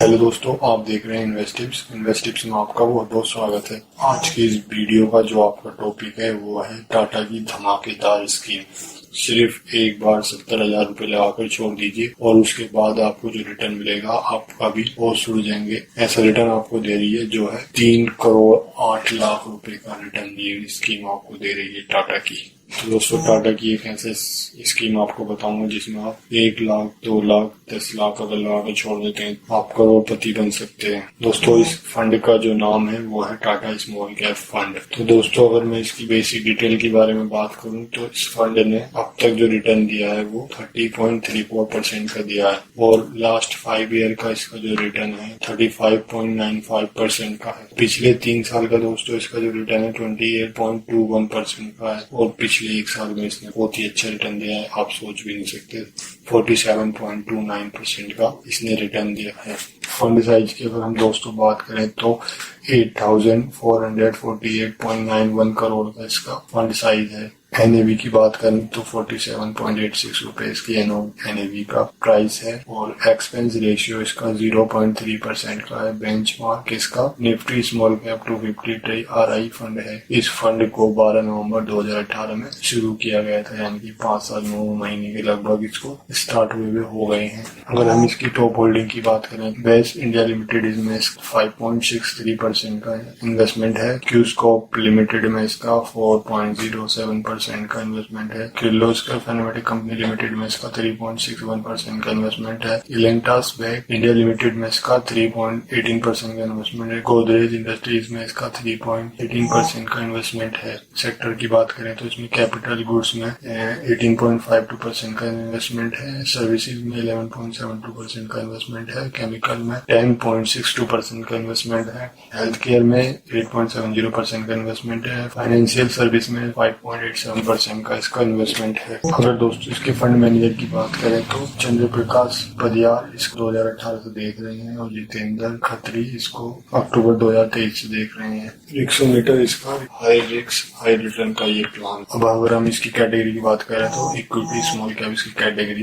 Hello दोस्तों, आप देख रहे हैं इन्वेस्टिप्स में आपका बहुत बहुत स्वागत है। आज की इस वीडियो का जो आपका टॉपिक है वो है टाटा की धमाकेदार स्कीम। सिर्फ एक बार 70,000 रुपए लगाकर छोड़ दीजिए और उसके बाद आपको जो रिटर्न मिलेगा आपका भी होश उड़ जाएंगे। ऐसा रिटर्न आपको दे रही है जो है 3,08,00,000 रुपए का रिटर्न ये स्कीम आपको दे रही है टाटा की। तो दोस्तों, टाटा की एक ऐसे स्कीम आपको बताऊंगा जिसमें आप 1,00,000, 2,00,000, 10,00,000 अगर लगा के छोड़ देते हैं आप करोड़पति बन सकते हैं। दोस्तों, इस फंड का जो नाम है वो है टाटा स्मॉल कैप फंड। तो दोस्तों, अगर मैं इसकी बेसिक डिटेल के बारे में बात करूं तो इस फंड ने अब तक जो रिटर्न दिया है वो 30.34% का दिया है और लास्ट 5 ईयर का इसका जो रिटर्न है 35.95% का है। पिछले 3 साल का दोस्तों इसका जो रिटर्न है 28.21% का है और पिछले 1 साल में इसने बहुत ही अच्छा रिटर्न दिया है। आप सोच भी नहीं सकते, 47.29% का इसने रिटर्न दिया है। फंड साइज की अगर हम दोस्तों बात करें तो 8,448.91 करोड़ का इसका फंड साइज है। एनएवी की बात करें तो 47.86 रुपए इसकी एनएवी का प्राइस है और एक्सपेंस रेशियो इसका 0.3% का है। बेंचमार्क इसका Nifty small cap 250 RI fund है। इस फंड को 12 नवंबर 2018 में शुरू किया गया था, यानी कि 5 साल 9 महीने के लगभग इसको स्टार्ट हुए हो गए हैं। अगर हम इसकी टॉप होल्डिंग की बात करें, बेस्ट इंडिया लिमिटेड इसमें 5.63% का इन्वेस्टमेंट है। क्यूस्कोप लिमिटेड में इसका 4.07% का इन्वेस्टमेंट है। किर्लोस्कर फैनेमेटिक कंपनी लिमिटेड में इसका 3.61% का इन्वेस्टमेंट है। इलेंटास बैंक इंडिया लिमिटेड में इसका 3.18% का इन्वेस्टमेंट है। गोदरेज इंडस्ट्रीज में इसका 3.18% का इन्वेस्टमेंट है। सेक्टर की बात करें तो इसमें कैपिटल गुड्स में 18.52% का इन्वेस्टमेंट है। सर्विसेज में 11.72% का इन्वेस्टमेंट है। केमिकल में 10.62% का इन्वेस्टमेंट है। हेल्थ केयर में 8.70% का इन्वेस्टमेंट है। फाइनेंशियल सर्विस में 5.87% का इसका इन्वेस्टमेंट है। अगर दोस्तों इसके फंड मैनेजर की बात करें तो चंद्र प्रकाश पदियार इसको 2018 से देख रहे हैं और जितेंद्र खत्री इसको अक्टूबर 2023 से देख रहे हैं। रिक्सोमीटर इसका हाई रिस्क हाई रिटर्न का ये प्लान। अब अगर हम इसकी कैटेगरी की बात करें तो इक्विटी स्मॉल कैप इसकी कैटेगरी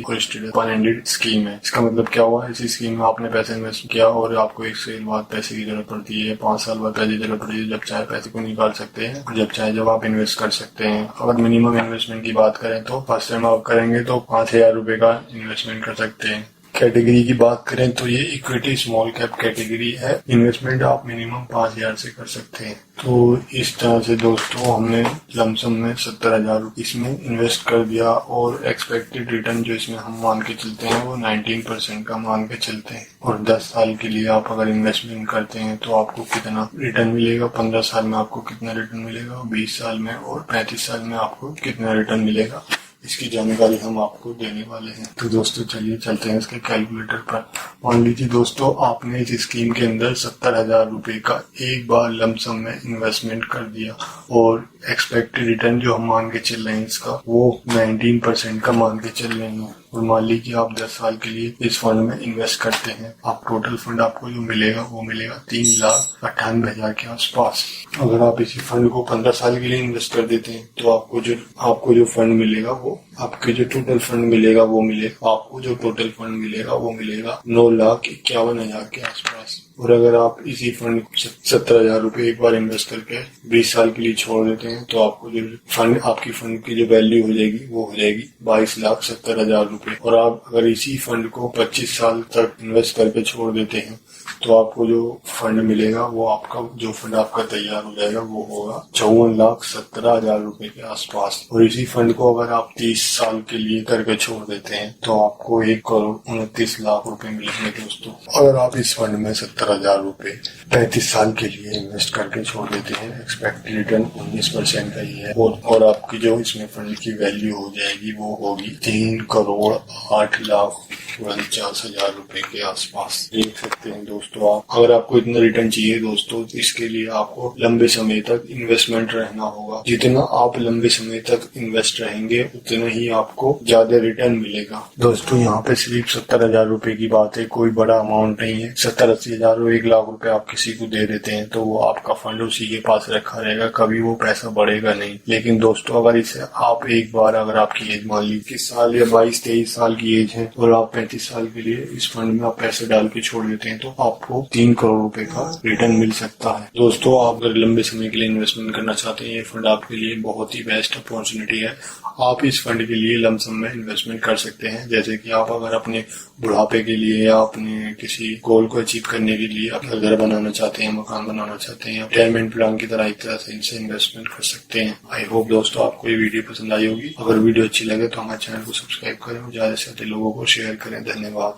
ओपन एंडेड स्कीम है। इसका मतलब क्या हुआ, इसी स्कीम में आपने पैसे इन्वेस्ट किया और आपको 1 साल बाद पैसे की जरूरत पड़ती है, 5 साल बाद पैसे की जरूरत पड़ती है। जब चाहे पैसे को निकाल सकते हैं और जब चाहे जब आप इन्वेस्ट कर सकते हैं। अगर मिनिमम इन्वेस्टमेंट की बात करें तो फर्स्ट टाइम आप करेंगे तो 5,000 रुपए का इन्वेस्टमेंट कर सकते हैं। कैटेगरी की बात करें तो ये इक्विटी स्मॉल कैप कैटेगरी है। इन्वेस्टमेंट आप मिनिमम 5,000 से कर सकते हैं। तो इस तरह से दोस्तों हमने लमसम में 70,000 इसमें इन्वेस्ट कर दिया और एक्सपेक्टेड रिटर्न जो इसमें हम मान के चलते हैं वो 19% का मान के चलते हैं। और 10 साल के लिए आप अगर इन्वेस्टमेंट करते हैं तो आपको कितना रिटर्न मिलेगा, 15 साल में आपको कितना रिटर्न मिलेगा, 20 साल में और 35 साल में आपको कितना रिटर्न मिलेगा, इसकी जानकारी हम आपको देने वाले हैं। तो दोस्तों चलिए चलते हैं इसके कैलकुलेटर पर। मान लीजिए दोस्तों आपने इस स्कीम के अंदर 70,000 रुपए का एक बार लमसम में इन्वेस्टमेंट कर दिया और एक्सपेक्टेड रिटर्न जो हम मान के चल रहे हैं इसका वो 19% का मान के चल रहे हैं। और मान लीजिए आप 10 साल के लिए इस फंड में इन्वेस्ट करते हैं, आप टोटल फंड आपको जो मिलेगा वो मिलेगा 3,98,000 के आसपास। अगर आप इसी फंड को 15 साल के लिए इन्वेस्ट कर देते हैं तो आपको जो फंड मिलेगा वो आपके जो टोटल फंड मिलेगा वो मिलेगा आपको जो टोटल फंड मिलेगा वो मिलेगा 9,51,000 के आसपास। और अगर आप इसी फंड 70,000 रुपए एक बार इन्वेस्ट करके 20 साल के लिए छोड़ देते हैं तो आपको जो फंड आपकी फंड की जो वैल्यू हो जाएगी वो हो जाएगी 22,70,000 रुपए। और आप अगर इसी फंड को 25 साल तक इन्वेस्ट करके छोड़ देते हैं तो आपको जो फंड मिलेगा वो जो फंड आपका तैयार हो जाएगा वो होगा 54,17,000 रुपए के आसपास। और इसी फंड को अगर आप 30 साल के लिए करके छोड़ देते हैं तो आपको 1,29,00,000 रुपए मिलेंगे दोस्तों। अगर आप इस फंड में 70,000 रुपए 35 साल के लिए इन्वेस्ट करके छोड़ देते हैं, एक्सपेक्टेड रिटर्न 19% का ही है और आपकी जो इसमें फंड की वैल्यू हो जाएगी वो होगी 3,08,49,000 रुपए के आसपास। देख सकते हैं दोस्तों आप, अगर आपको इतना रिटर्न चाहिए दोस्तों तो इसके लिए आपको लंबे समय तक इन्वेस्टमेंट रहना होगा। जितना आप लंबे समय तक इन्वेस्ट रहेंगे उतना ही आपको ज्यादा रिटर्न मिलेगा। दोस्तों यहाँ पे सिर्फ 70,000 रुपए की बात है, कोई बड़ा अमाउंट नहीं है। 70-80,000 और 1,00,000 रुपए आप किसी को दे देते हैं तो वो आपका फंड उसी के पास रखा रहेगा, कभी वो पैसा बढ़ेगा नहीं। लेकिन दोस्तों अगर इसे आप एक बार, अगर आपकी एज मान लीजिए 21 साल या 22-23 साल की एज है और आप 35 साल के लिए इस फंड में आप पैसे डाल के छोड़ देते हैं तो आपको 3 करोड़ रुपए का रिटर्न मिल सकता है। दोस्तों, आप अगर लंबे समय के लिए इन्वेस्टमेंट करना चाहते हैं, ये फंड आपके लिए बहुत ही बेस्ट अपॉर्चुनिटी है। आप इस फंड के लिए लमसम में इन्वेस्टमेंट कर सकते हैं। जैसे कि आप अगर अपने बुढ़ापे के लिए या अपने किसी गोल को अचीव करने के लिए अपना घर बनाना चाहते हैं, मकान बनाना चाहते हैं, रिटायरमेंट प्लान की तरह एक तरह से इनसे इन्वेस्टमेंट कर सकते हैं। आई होप दोस्तों आपको ये वीडियो पसंद आई होगी। अगर वीडियो अच्छी लगे तो हमारे चैनल को सब्सक्राइब करें और ज्यादा से ज्यादा लोगों को शेयर करें। धन्यवाद।